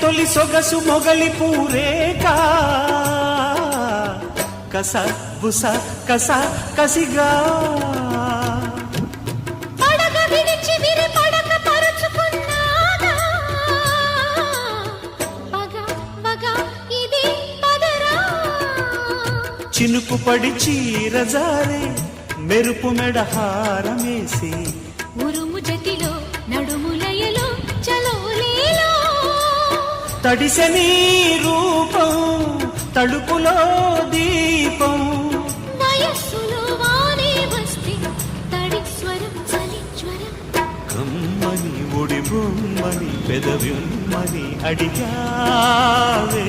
తొలి సొగసు మొగలి పూరేక కస బుస కస కసిగా పడగ విడిచి విరి పడక పరుచుకున్నాగా పగ పగ ఇది పదరా చినుకు పడి చీరజారే మెరుపు మెడహారమేసి ఉరుము జతిలో నడుములయలో చలోలేలో తడిసె నీ రూపం తడుపులో దీపం వయస్సులో వానే వస్తే తడి స్వరం చలి జ్వరం కమ్మని ఒడి బొమ్మని పెదవిమ్మని అడిగావే